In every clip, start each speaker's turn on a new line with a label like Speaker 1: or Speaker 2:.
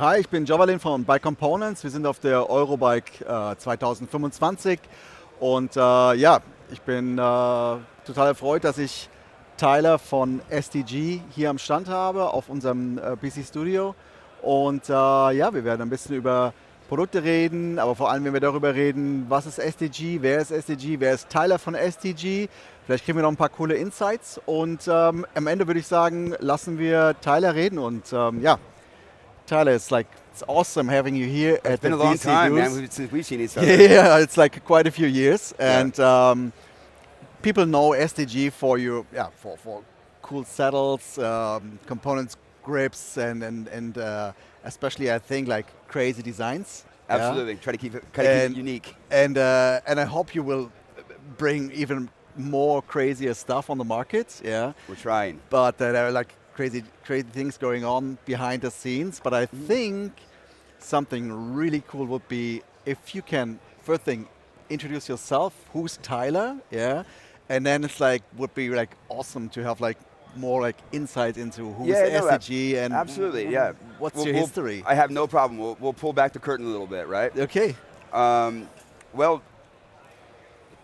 Speaker 1: Hi, ich bin Gjovalinvon bei Components. Wir sind auf der EUROBIKE 2025 und ja, ich bin total erfreut, dass ich Tyler von SDG hier am Stand habe, auf unserem PC Studio. Und ja, wir werden ein bisschen über Produkte reden, aber vor allem, wenn wir darüber reden, was ist SDG, wer ist Tyler von SDG. Vielleicht kriegen wir noch ein paar coole Insights und am Ende würde ich sagen, lassen wir Tyler reden und ja, Tyler, it's awesome having you here at the
Speaker 2: It's been a long
Speaker 1: DC
Speaker 2: time,
Speaker 1: booth.
Speaker 2: man, since we've seen each other.
Speaker 1: Yeah, it's like quite a few years, and people know SDG for you, yeah, for cool saddles, components, grips, and especially I think like crazy designs.
Speaker 2: Absolutely, try to keep it unique.
Speaker 1: And I hope you will bring even more crazier stuff on the market. Yeah,
Speaker 2: We're trying.
Speaker 1: but there are like crazy things going on behind the scenes. But I think something really cool would be if you can first thing introduce yourself. Who's Tyler? Yeah, and then it's like would be like awesome to have like more like insight into who's SDG and
Speaker 2: absolutely, yeah.
Speaker 1: What's your history?
Speaker 2: I have no problem. We'll pull back the curtain a little bit, right?
Speaker 1: Okay.
Speaker 2: Well,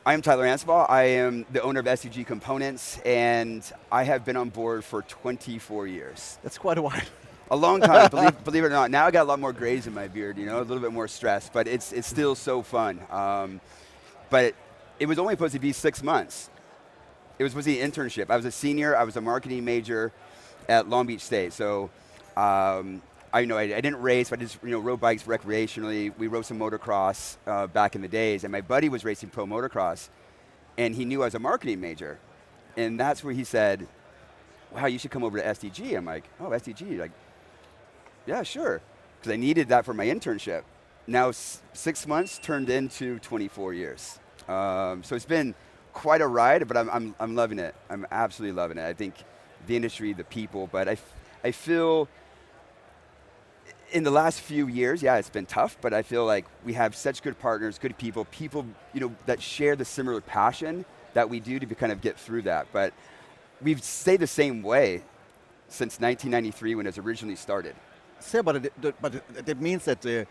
Speaker 2: I am Tyler Anspach. I am the owner of SDG Components, and I have been on board for 24 years.
Speaker 1: That's quite a while.
Speaker 2: A long time, believe it or not. Now I got a lot more grays in my beard, you know, a little bit more stress, but it's still so fun. But it was only supposed to be 6 months. It was supposed to be an internship. I was a senior. I was a marketing major at Long Beach State. So I didn't race, but I just rode bikes recreationally. We rode some motocross back in the days, and my buddy was racing pro motocross, and he knew I was a marketing major, and that's where he said, "Wow, you should come over to SDG." I'm like, "Oh, SDG?" Like, yeah, sure, because I needed that for my internship. Now 6 months turned into 24 years, so it's been quite a ride, but I'm loving it. I'm absolutely loving it. I think the industry, the people, but I feel. In the last few years, yeah, it's been tough, but I feel like we have such good partners, good people that share the similar passion that we do to kind of get through that. But we've stayed the same way since 1993 when it was originally started.
Speaker 1: Yeah, but it means that the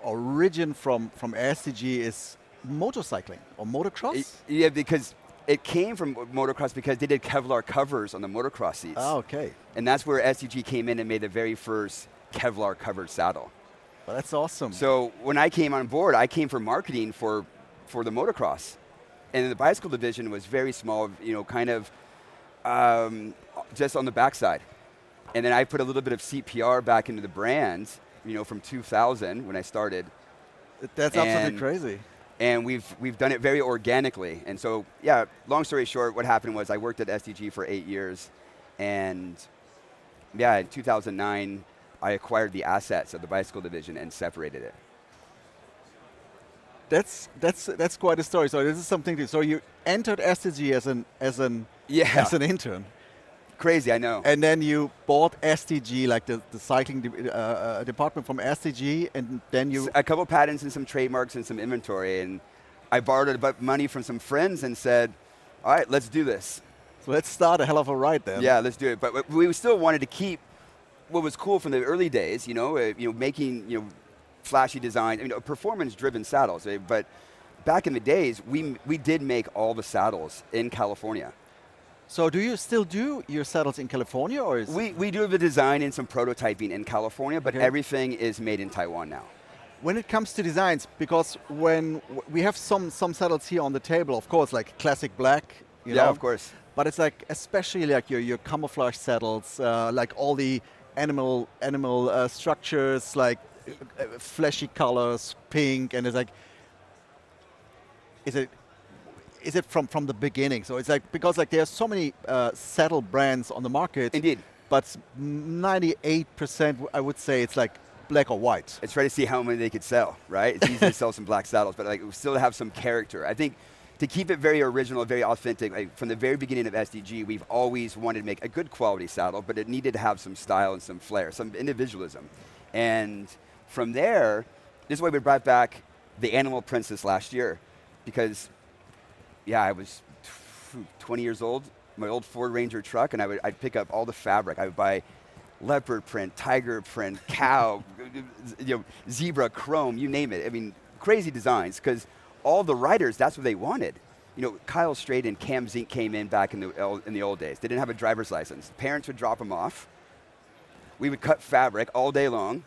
Speaker 1: origin from SDG is motorcycling or motocross?
Speaker 2: Yeah, because it came from motocross because they did Kevlar covers on the motocross seats.
Speaker 1: Oh, okay.
Speaker 2: And that's where SDG came in and made the very first Kevlar covered saddle.
Speaker 1: Well, that's awesome.
Speaker 2: So when I came on board, I came for marketing for the motocross. And the bicycle division was very small, kind of just on the backside. And then I put a little bit of CPR back into the brand, from 2000 when I started.
Speaker 1: That's absolutely crazy.
Speaker 2: And we've done it very organically. And so, yeah, long story short, what happened was I worked at SDG for 8 years. And yeah, in 2009, I acquired the assets of the bicycle division and separated it.
Speaker 1: That's quite a story. So this is something. So you entered SDG as an intern.
Speaker 2: Crazy, I know.
Speaker 1: And then you bought SDG, like the cycling department from SDG, and then you
Speaker 2: a couple patents and some trademarks and some inventory, and I borrowed money from some friends and said, "All right, let's do this."
Speaker 1: So let's start a hell of a ride then.
Speaker 2: Yeah, let's do it. But we still wanted to keep what was cool from the early days, making flashy design, performance-driven saddles. But back in the days, we did make all the saddles in California.
Speaker 1: So do you still do your saddles in California, or is
Speaker 2: we do the design and some prototyping in California, but everything is made in Taiwan now.
Speaker 1: When it comes to designs, because when we have some saddles here on the table, of course, like classic black, you know,
Speaker 2: of course.
Speaker 1: But it's like especially like your camouflage saddles, like all the animal structures, like flashy colors, pink, and it's like, is it from the beginning? So it's like, because like there are so many saddle brands on the market.
Speaker 2: Indeed.
Speaker 1: But 98%, I would say, it's like black or white.
Speaker 2: It's try to see how many they could sell, right? It's easy to sell some black saddles, but like we still have some character. I think to keep it very original, very authentic, like from the very beginning of SDG, we've always wanted to make a good quality saddle, but it needed to have some style and some flair, some individualism. And from there, this is why we brought back the Animal Princess last year, because yeah, I was 20 years old, my old Ford Ranger truck, and I'd pick up all the fabric. I would buy leopard print, tiger print, cow, zebra, chrome, you name it. I mean, crazy designs, because all the riders, that's what they wanted. Kyle Straight and Cam Zink came in back in the old days. They didn't have a driver's license. Parents would drop them off. We would cut fabric all day long.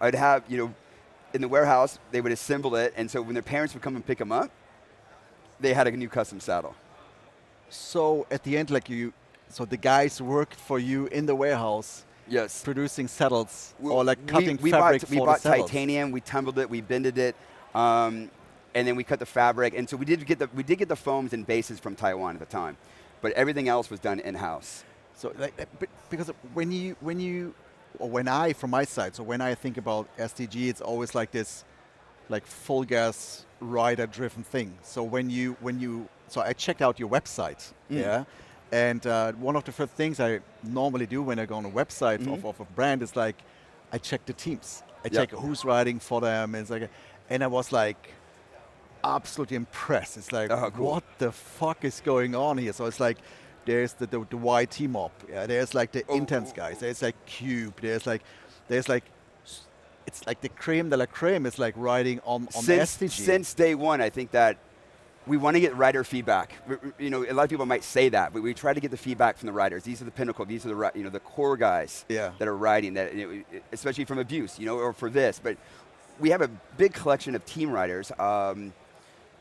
Speaker 2: I'd have, in the warehouse, they would assemble it, and so when their parents would come and pick them up, they had a new custom saddle.
Speaker 1: So at the end, so the guys worked for you in the warehouse,
Speaker 2: yes,
Speaker 1: producing saddles, or cutting fabric for the saddles.
Speaker 2: We bought titanium, we tumbled it, we bended it, and then we cut the fabric, and so we did get the foams and bases from Taiwan at the time, but everything else was done in-house. So
Speaker 1: because when I, from my side, so when I think about SDG, it's always like this, full gas rider-driven thing. So so I checked out your website, yeah, and one of the first things I normally do when I go on a website of a brand is I check the teams. I check who's riding for them, and I was absolutely impressed. It's
Speaker 2: cool.
Speaker 1: What the fuck is going on here? So it's there's the YT mob, yeah. There's the intense guys. There's Cube. There's it's the creme de la creme is riding on SDG.
Speaker 2: Since day one, I think that we want to get rider feedback. A lot of people might say that, but we try to get the feedback from the riders. These are the pinnacle. These are the core guys that are riding that, especially from abuse, or for this. But we have a big collection of team riders, and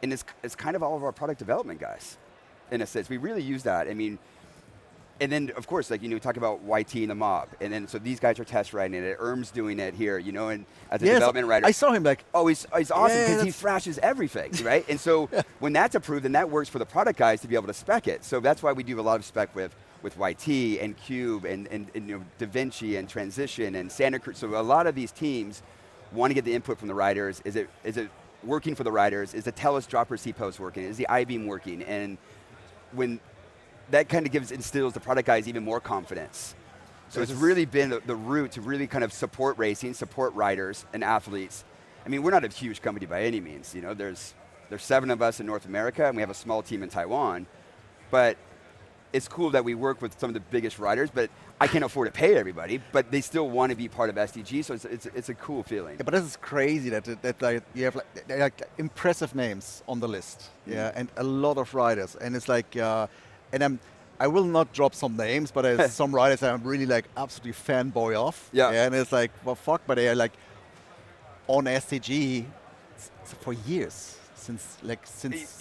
Speaker 2: it's kind of all of our product development guys. In a sense, we really use that. I mean, and then of course, talk about YT and the mob, and then so these guys are test riding it. Erm's doing it here, and as a development rider.
Speaker 1: I saw him
Speaker 2: he's awesome because he thrashes everything, right? And so when that's approved, then that works for the product guys to be able to spec it. So that's why we do a lot of spec with YT and Cube and Da Vinci and Transition and Santa Cruz. So a lot of these teams want to get the input from the riders. Is it working for the riders? Is the Telus dropper C-post working? Is the I-Beam working? And when that kind of instills the product guys even more confidence. So it's really been the route to really kind of support racing, support riders and athletes. I mean, we're not a huge company by any means. There's 7 of us in North America, and we have a small team in Taiwan. But it's cool that we work with some of the biggest riders, but I can't afford to pay everybody, but they still want to be part of SDG, so it's a cool feeling. Yeah,
Speaker 1: but this is crazy that you have impressive names on the list, and a lot of riders, and it's and I will not drop some names, but there's some riders that I'm really absolutely fanboy of, and it's well, fuck, but they are on SDG for years. Since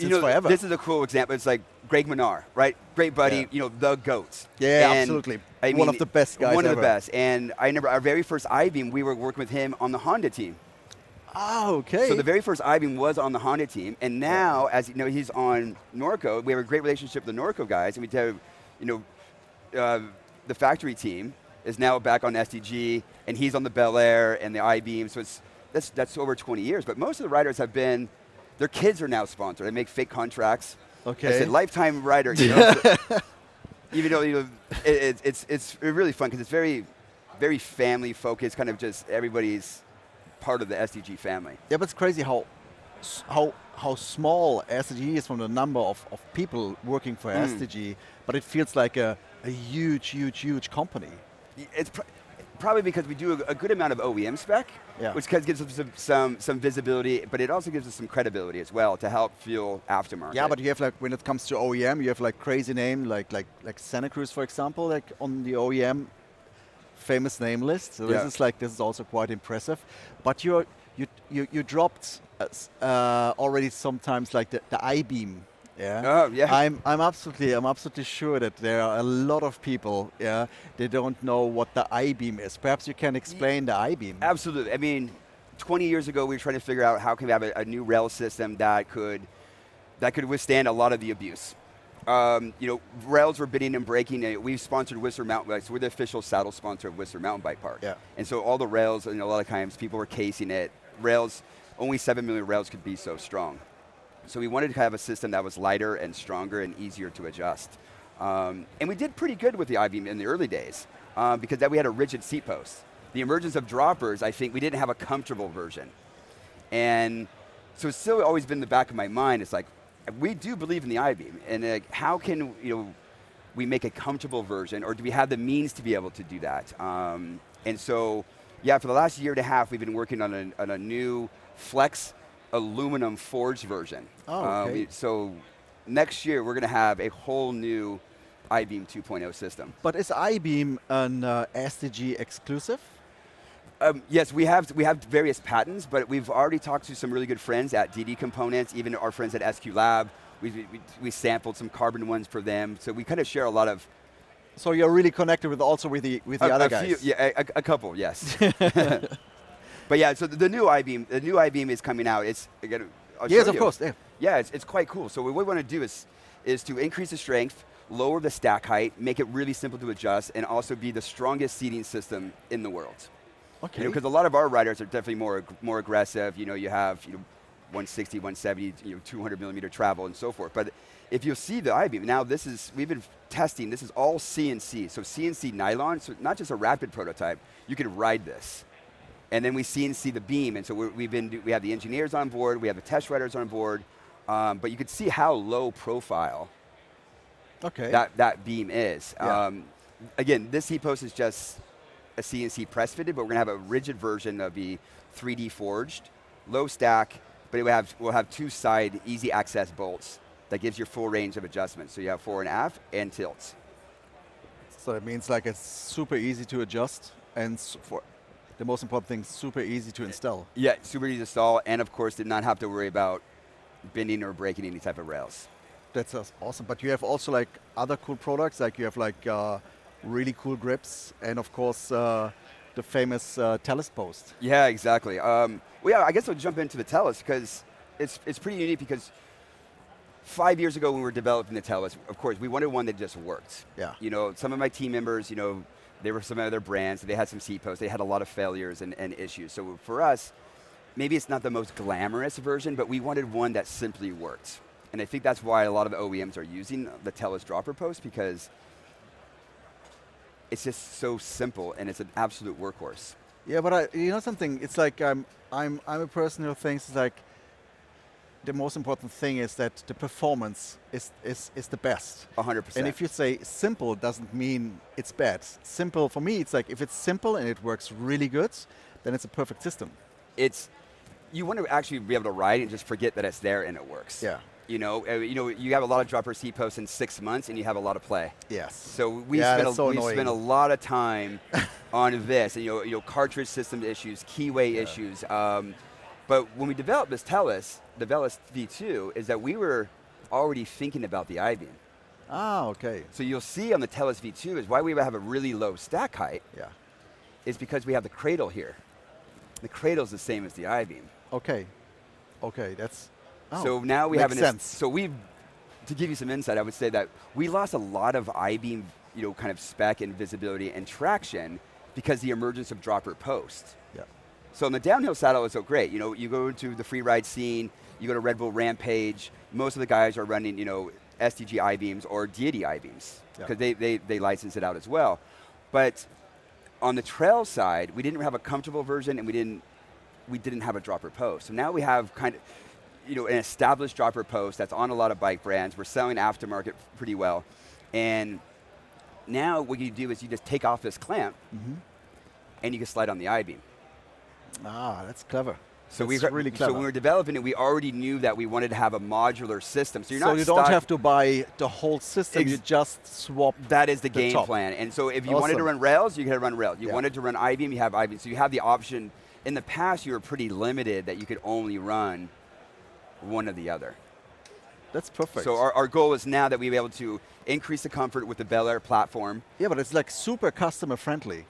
Speaker 1: forever.
Speaker 2: This is a cool example. It's Greg Menard, right? Great buddy, the GOAT.
Speaker 1: Yeah, and absolutely. One of the best guys
Speaker 2: One of the best. And I remember our very first I-Beam, we were working with him on the Honda team.
Speaker 1: Oh, okay.
Speaker 2: So the very first I-Beam was on the Honda team, and now, as he's on Norco. We have a great relationship with the Norco guys, and we tell the factory team is now back on SDG, and he's on the Bel Air and the I-Beam. So that's over 20 years. But most of the riders have been. Their kids are now sponsored. They make fake contracts.
Speaker 1: Okay.
Speaker 2: I said lifetime rider. Even though it's really fun because it's very, very family focused. Kind of just everybody's part of the SDG family.
Speaker 1: Yeah, but it's crazy how small SDG is from the number of people working for SDG, but it feels like a huge company.
Speaker 2: It's probably because we do a good amount of OEM spec, which gives us some visibility, but it also gives us some credibility as well to help fuel aftermarket.
Speaker 1: Yeah, but you have when it comes to OEM, you have crazy name like Santa Cruz, for example, on the OEM famous name list. So this is also quite impressive. But you dropped already sometimes the I-Beam. Yeah.
Speaker 2: Oh, yeah.
Speaker 1: I'm absolutely sure that there are a lot of people, they don't know what the I-Beam is. Perhaps you can explain the I-Beam.
Speaker 2: Absolutely. I mean, 20 years ago, we were trying to figure out how can we have a new rail system that could withstand a lot of the abuse. Rails were bidding and breaking. We've sponsored Whistler Mountain Bike, so we're the official saddle sponsor of Whistler Mountain Bike Park.
Speaker 1: Yeah.
Speaker 2: And so all the rails, a lot of times people were casing it. Rails, only 7 million rails could be so strong. So we wanted to have a system that was lighter and stronger and easier to adjust. And we did pretty good with the I-Beam in the early days because we had a rigid seat post. The emergence of droppers, I think we didn't have a comfortable version. And so it's still always been in the back of my mind. It's we do believe in the I-Beam. And how can we make a comfortable version, or do we have the means to be able to do that? And so, yeah, for the last year and a half, we've been working on a new flex aluminum forged version.
Speaker 1: Oh, okay.
Speaker 2: So next year, we're going to have a whole new iBeam 2.0 system.
Speaker 1: But is iBeam an SDG exclusive?
Speaker 2: Yes, we have various patents, but we've already talked to some really good friends at DD Components, even our friends at SQ Lab. We sampled some carbon ones for them, so we kind of share a lot of.
Speaker 1: So you're really connected with the other guys.
Speaker 2: A couple, yes. But yeah, so the new iBeam is coming out. It's again.
Speaker 1: Yes, of course. Yeah.
Speaker 2: Yeah, it's quite cool. So what we want to do is to increase the strength, lower the stack height, make it really simple to adjust, and also be the strongest seating system in the world.
Speaker 1: Okay.
Speaker 2: Because a lot of our riders are definitely more aggressive. You have 160, 170, 200 millimeter travel and so forth. But if you see the iBeam, now we've been testing, this is all CNC. So CNC nylon, so not just a rapid prototype, you can ride this. And then we CNC the beam, and so we have the engineers on board, we have the test riders on board, but you can see how low profile that beam is.
Speaker 1: Yeah.
Speaker 2: Again, this heat post is just a CNC press fitted, but we're going to have a rigid version of the 3D forged, low stack, but we'll have two side easy access bolts that gives you full range of adjustment. So you have fore and aft and tilts.
Speaker 1: So it means like it's super easy to adjust, and for the most important thing, super easy to install.
Speaker 2: Yeah, super easy to install, and of course did not have to worry about bending or breaking any type of rails.
Speaker 1: That's awesome. But you have also like other cool products, like you have like really cool grips, and of course the famous Talus post.
Speaker 2: Yeah, exactly. Well, yeah, I guess I'll jump into the Talus because it's pretty unique because 5 years ago when we were developing the Talus, of course, we wanted one that just worked.
Speaker 1: Yeah.
Speaker 2: Some of my team members, they were some other brands, they had some seat posts, they had a lot of failures and issues. So for us, maybe it's not the most glamorous version, but we wanted one that simply worked. And I think that's why a lot of the OEMs are using the Talus dropper post, because it's just so simple and it's an absolute workhorse.
Speaker 1: Yeah, but something, it's like I'm a person who thinks it's like the most important thing is that the performance is the best.
Speaker 2: 100%.
Speaker 1: And if you say simple doesn't mean it's bad. Simple, for me, it's like if it's simple and it works really good, then it's a perfect system.
Speaker 2: You want to actually be able to ride and just forget that it's there and it works.
Speaker 1: Yeah.
Speaker 2: You have a lot of dropper seat posts in 6 months and you have a lot of play.
Speaker 1: Yes.
Speaker 2: So we spent a lot of time on this, and cartridge system issues, keyway issues. But when we developed this Talus, the Velis V2, is that we were already thinking about the iBeam.
Speaker 1: Ah, okay.
Speaker 2: So you'll see on the Talus V2 is why we have a really low stack height.
Speaker 1: Yeah.
Speaker 2: Is because we have the cradle here. The cradle's the same as the iBeam.
Speaker 1: Okay. Okay, that's. Oh,
Speaker 2: so now we have
Speaker 1: sense.
Speaker 2: So to give you some insight, I would say that we lost a lot of iBeam, kind of spec and visibility and traction because the emergence of dropper post.
Speaker 1: Yeah.
Speaker 2: So in the downhill saddle, it's so great. You go into the free ride scene, you go to Red Bull Rampage. Most of the guys are running, SDG I-Beams or Deity I-Beams because they license it out as well. But on the trail side, we didn't have a comfortable version, and we didn't have a dropper post. So now we have kind of an established dropper post that's on a lot of bike brands. We're selling aftermarket pretty well. And now what you do is you just take off this clamp and you can slide on the I-Beam.
Speaker 1: Ah, that's clever.
Speaker 2: So
Speaker 1: that's really clever.
Speaker 2: So when we were developing it, we already knew that we wanted to have a modular system. So
Speaker 1: you don't have to buy the whole system, you just swap.
Speaker 2: That is the game plan. And so if you wanted to run rails, you could run rails. You wanted to run I-Beam, you have I-Beam. So you have the option. In the past, you were pretty limited that you could only run one or the other.
Speaker 1: That's perfect.
Speaker 2: So our goal is now that we be able to increase the comfort with the Bel Air platform.
Speaker 1: Yeah, but it's like super customer friendly.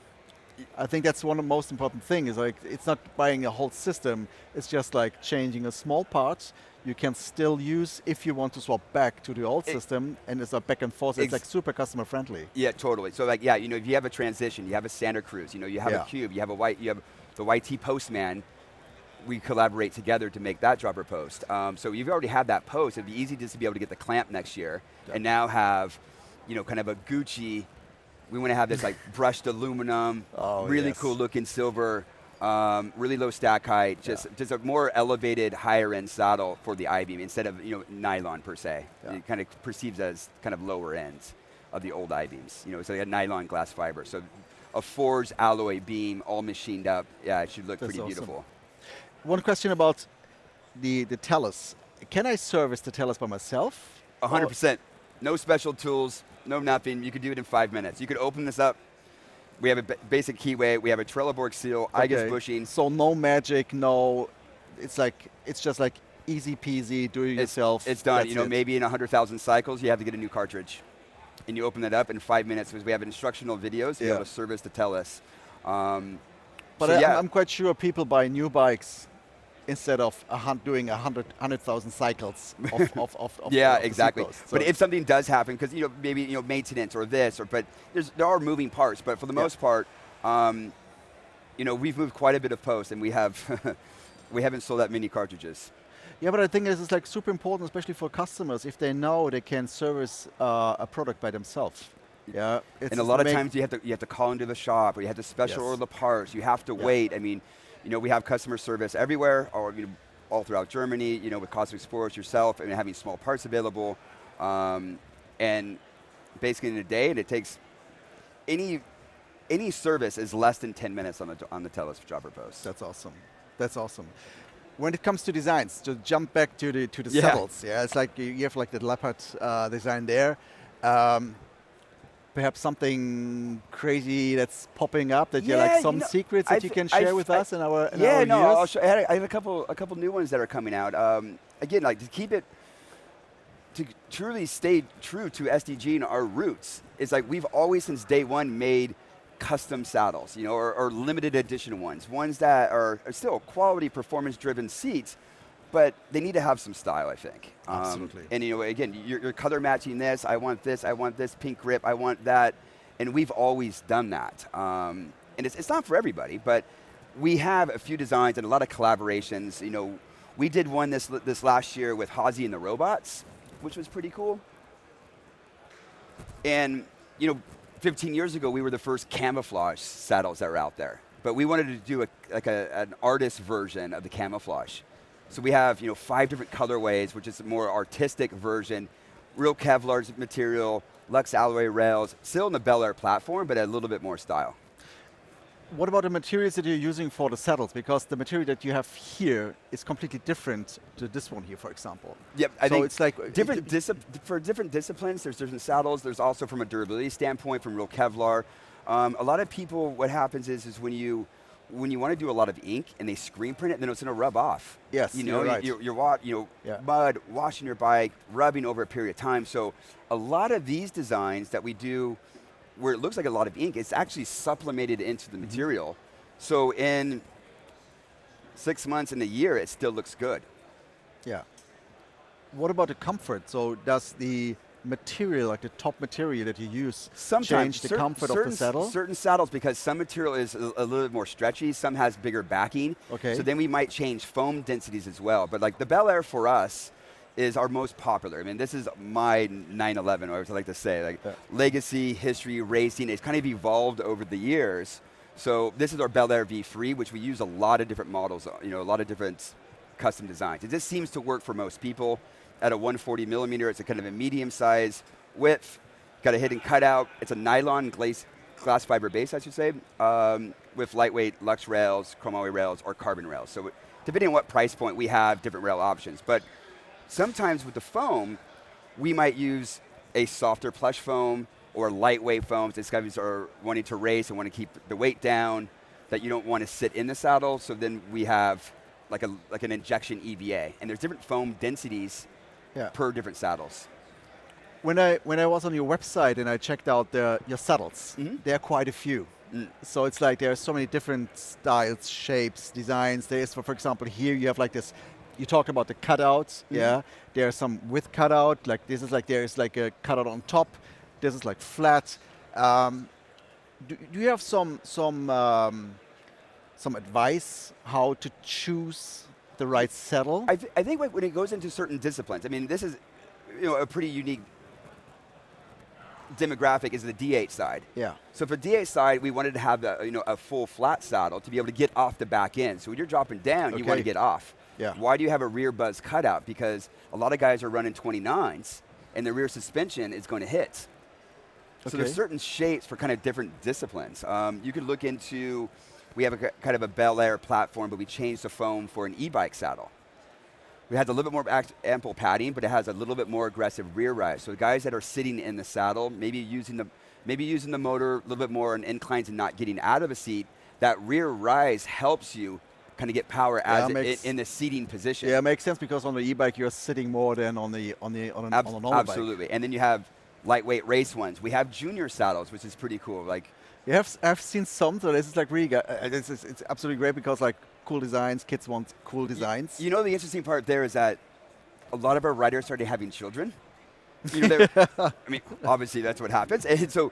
Speaker 1: I think that's one of the most important things. Is like it's not buying a whole system. It's just like changing a small part. You can still use if you want to swap back to the old system, and it's a back and forth. It's like super customer friendly.
Speaker 2: Yeah, totally. So like if you have a transition, you have a Santa Cruz, you have a Cube, you have the YT Postman. We collaborate together to make that dropper post. So you've already had that post. It'd be easy just to be able to get the clamp next year, and now have, kind of a Gucci. We want to have this like brushed aluminum, really cool looking silver, really low stack height, just a more elevated, higher end saddle for the I-Beam instead of nylon per se. It kind of perceives as kind of lower ends. of the old I-beams. You know, it's like a nylon glass fiber. So a forged alloy beam, all machined up. Yeah, it should look pretty beautiful.
Speaker 1: One question about the tellus. Can I service the tellus by myself?
Speaker 2: 100%. No special tools, no nothing. You could do it in 5 minutes. You could open this up. We have a basic keyway. We have a Trelleborg seal, IGUS bushing.
Speaker 1: So no magic, no. It's just like easy peasy, do it yourself.
Speaker 2: It's done. You know, maybe in 100,000 cycles, you have to get a new cartridge, and you open it up in 5 minutes because we have instructional videos to be able to service the tellus.
Speaker 1: But I'm quite sure people buy new bikes instead of doing 100,000 cycles of
Speaker 2: yeah, exactly.
Speaker 1: So
Speaker 2: but if something does happen, because maybe maintenance or this, but there are moving parts. But for the most part, we've moved quite a bit of post, and we haven't sold that many cartridges.
Speaker 1: Yeah, but I think this is like super important, especially for customers, if they know they can service a product by themselves. Yeah,
Speaker 2: and a lot of times you have to call into the shop, or you have to special order the parts. You have to wait. I mean, we have customer service everywhere, or all throughout Germany. With Cosmic Sports, yourself, and having small parts available, and basically in a day, and it takes any service is less than 10 minutes on the tellus jobber post.
Speaker 1: That's awesome. That's awesome. When it comes to designs, to jump back to the saddles, it's like you have like the leopard design there. Perhaps something crazy that's popping up that you like some secrets that you can share with us in our
Speaker 2: I'll show, I have a couple new ones that are coming out. Again, like to truly stay true to SDG and our roots. It's like we've always since day one made custom saddles, or limited edition ones that are still quality, performance-driven seats, but they need to have some style, I think.
Speaker 1: Absolutely.
Speaker 2: And again, you're color matching this. I want this pink grip. I want that, and we've always done that. And it's not for everybody, but we have a few designs and a lot of collaborations. We did one this last year with Hazy and the Robots, which was pretty cool. And 15 years ago, we were the first camouflage saddles that were out there. But we wanted to do an artist version of the camouflage. So we have 5 different colorways, which is a more artistic version, real Kevlar material, Lux alloy rails, still in the Bel Air platform, but a little bit more style.
Speaker 1: What about the materials that you're using for the saddles? Because the material that you have here is completely different to this one here, for example.
Speaker 2: Yep, I think it's like for different disciplines, there's different saddles. There's also from a durability standpoint, from real Kevlar. A lot of people, what happens is when you want to do a lot of ink and they screen print it, then it's going to rub off.
Speaker 1: Yes, you're right.
Speaker 2: Mud, washing your bike, rubbing over a period of time. So a lot of these designs that we do, where it looks like a lot of ink, it's actually supplemented into the material. So in 6 months and a year, it still looks good.
Speaker 1: Yeah. What about the comfort? So does the material, like the top material that you use, change the comfort of the saddle?
Speaker 2: Certain saddles, because some material is a little bit more stretchy, some has bigger backing.
Speaker 1: Okay.
Speaker 2: So then we might change foam densities as well. But like the Bel Air for us is our most popular. I mean, this is my 911, or as I like to say, legacy, history, racing. It's kind of evolved over the years. So this is our Bel Air V3, which we use a lot of different models, a lot of different custom designs. It just seems to work for most people. At a 140 millimeter, it's a kind of a medium size width. Got a hidden cutout. It's a nylon glass fiber base, I should say, with lightweight Lux rails, chrome alloy rails, or carbon rails. So depending on what price point, we have different rail options. But sometimes with the foam, we might use a softer plush foam or lightweight foams. These guys are wanting to race and want to keep the weight down, that you don't want to sit in the saddle. So then we have like an injection EVA. And there's different foam densities per different saddles.
Speaker 1: When I was on your website and I checked out your saddles, there are quite a few. So it's like there are so many different styles, shapes, designs. There is, for example, here you have like this. You talked about the cutouts, There are some with cutout, like this is like there is like a cutout on top. This is like flat. Do you have some advice how to choose the right saddle?
Speaker 2: I think when it goes into certain disciplines, I mean, this is a pretty unique demographic is the D8 side.
Speaker 1: Yeah.
Speaker 2: So for D8 side, we wanted to have a full flat saddle to be able to get off the back end. So when you're dropping down, you want to get off.
Speaker 1: Yeah.
Speaker 2: Why do you have a rear buzz cutout? Because a lot of guys are running 29s, and the rear suspension is going to hit. So there's certain shapes for kind of different disciplines. You could look into, we have a kind of a Bel Air platform, but we changed the foam for an e-bike saddle. It has a little bit more ample padding, but it has a little bit more aggressive rear rise. So the guys that are sitting in the saddle, maybe using the motor a little bit more on inclines and not getting out of a seat, that rear rise helps you kind of get power as in the seating position.
Speaker 1: Yeah, it makes sense because on the e-bike you're sitting more than on a normal bike.
Speaker 2: Absolutely, and then you have lightweight race ones. We have junior saddles, which is pretty cool. Like,
Speaker 1: I've seen some, so this is like really, it's absolutely great because like cool designs, kids want cool designs.
Speaker 2: You know, the interesting part there is that a lot of our riders started having children. You know, I mean, obviously that's what happens. And so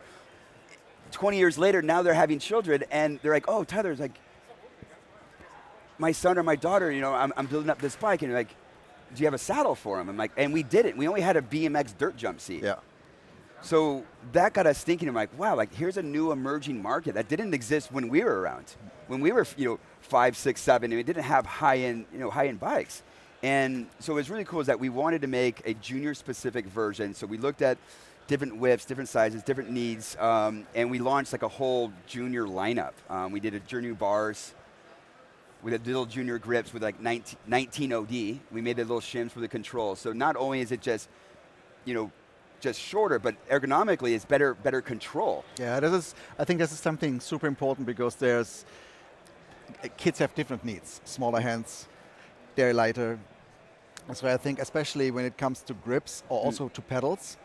Speaker 2: 20 years later, now they're having children and they're like, oh, Tyler's like, my son or my daughter, you know, I'm building up this bike, and they're like, do you have a saddle for him? I'm like, and we didn't. We only had a BMX dirt jump seat.
Speaker 1: Yeah.
Speaker 2: So that got us thinking. I'm like, wow, like here's a new emerging market that didn't exist when we were around. When we were, 5, 6, 7, and we didn't have high-end bikes. And so what's really cool is that we wanted to make a junior-specific version. So we looked at different widths, different sizes, different needs, and we launched like a whole junior lineup. We did a junior bars. We had little junior grips with like 19 OD. We made the little shims for the controls. So not only is it just, just shorter, but ergonomically it's better control.
Speaker 1: Yeah, I think this is something super important because kids have different needs. Smaller hands, they're lighter. So I think especially when it comes to grips or also to pedals,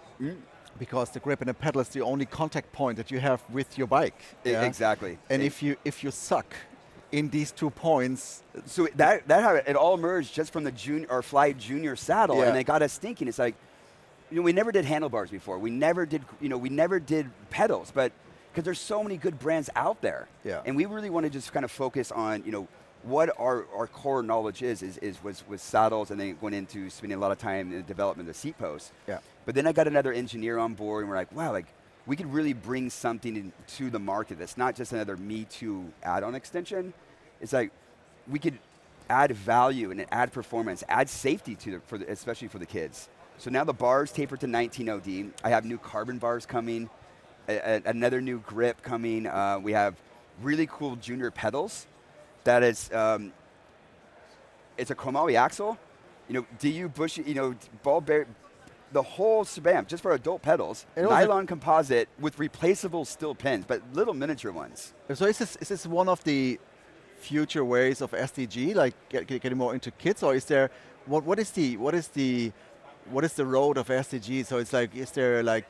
Speaker 1: because the grip and the pedal is the only contact point that you have with your bike. Yeah?
Speaker 2: Exactly.
Speaker 1: And if you suck in these 2 points.
Speaker 2: So that how it all emerged just from the Fly Junior saddle, and it got us thinking. It's like, we never did handlebars before. We never did pedals, but because there's so many good brands out there.
Speaker 1: Yeah.
Speaker 2: And we really want to just kind of focus on, what our core knowledge was saddles, and then went into spending a lot of time in the development of seat posts.
Speaker 1: Yeah.
Speaker 2: But then I got another engineer on board, and we're like, wow, like we could really bring something to the market that's not just another Me Too add-on extension. It's like we could add value and add performance, add safety to especially for the kids. So now the bars taper to 19 OD. I have new carbon bars coming, another new grip coming. We have really cool junior pedals. That is, it's a chromoly axle. DU bush, ball bear, the whole shebang, just for adult pedals. Nylon composite with replaceable steel pins, but little miniature ones.
Speaker 1: So is this one of the future ways of SDG, like getting more into kids, or is there what is the road of SDG? So it's like, is there like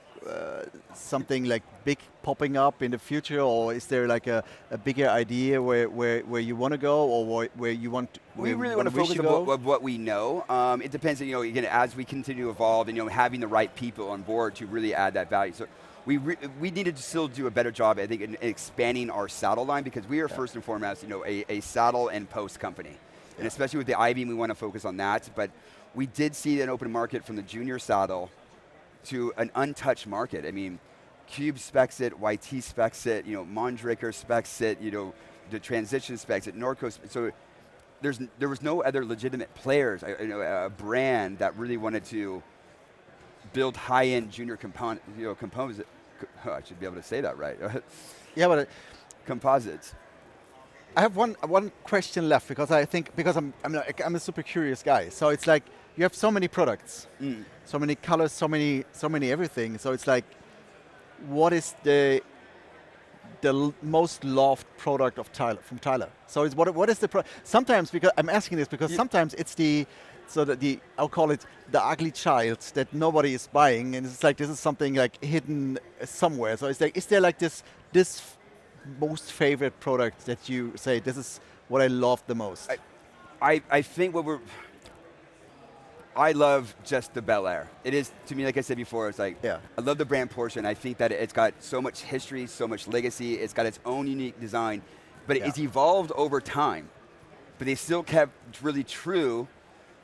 Speaker 1: something like big popping up in the future, or is there like a bigger idea where you want to go, or where you want?
Speaker 2: We really want to focus on what we know. It depends, again, as we continue to evolve, and having the right people on board to really add that value. So we needed to still do a better job, I think, in expanding our saddle line, because we are first and foremost, a saddle and post company, and especially with the iBeam, we want to focus on that. But we did see an open market from the junior saddle to an untouched market. I mean, Cube specs it, YT specs it, Mondraker specs it, the Transition specs it, Norco. So there was no other legitimate players, a brand that really wanted to build high-end junior components. I should be able to say that right.
Speaker 1: Yeah, but
Speaker 2: composites.
Speaker 1: I have one question left, because I'm a super curious guy. So it's like you have so many products, so many colors, so many everything. So it's like, what is the most loved product of from Tyler? So it's what is the sometimes, because I'm asking this because sometimes it's I'll call it the ugly child that nobody is buying, and it's like this is something like hidden somewhere. So it's like, is there like this most favorite product that you say, this is what I love the most?
Speaker 2: I think I love just the Bel Air. It is, to me, like I said before, it's like, I love the brand portion. I think that it's got so much history, so much legacy. It's got its own unique design, but it's evolved over time. But they still kept really true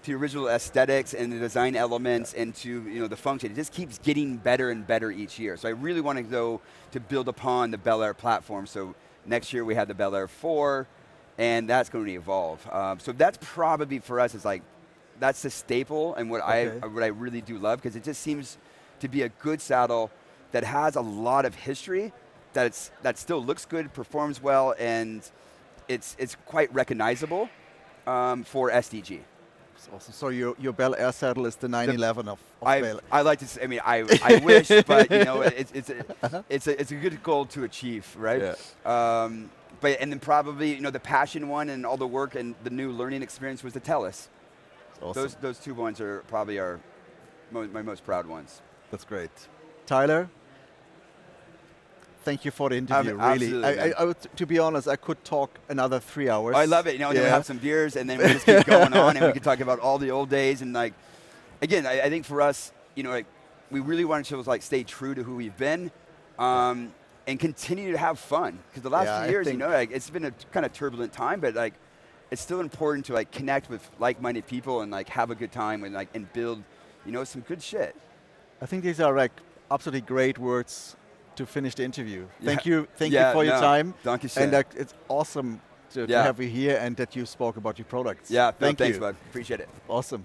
Speaker 2: to the original aesthetics and the design elements and to the function. It just keeps getting better and better each year. So I really want to go to build upon the Bel Air platform. So next year we have the Bel Air 4, and that's going to evolve. So that's probably for us is like, that's the staple and what I really do love, because it just seems to be a good saddle that has a lot of history, that still looks good, performs well, and it's quite recognizable for SDG.
Speaker 1: Awesome. So your Bell Air saddle is the 911 of Bell.
Speaker 2: I like to say, I mean, I wish, but you know, it's a good goal to achieve, right?
Speaker 1: Yeah.
Speaker 2: And then probably, you know, the passion one and all the work and the new learning experience was the Tellus.
Speaker 1: Awesome.
Speaker 2: Those two ones are probably my most proud ones.
Speaker 1: That's great. Tyler, thank you for the interview. Really, I would, to be honest, I could talk another 3 hours.
Speaker 2: I love it. You know, then we have some beers, and then we just keep going on, and we can talk about all the old days. And like, again, I think for us, you know, like, we really want to like stay true to who we've been, and continue to have fun. Because the last few years, you know, like, it's been a kind of turbulent time, but like, it's still important to like connect with like-minded people and like have a good time and like build, you know, some good shit. I
Speaker 1: think these are like absolutely great words to finish the interview. Thank you for your time. And it's awesome to have you here and that you spoke about your products.
Speaker 2: Yeah, thanks, bud. Appreciate it.
Speaker 1: Awesome.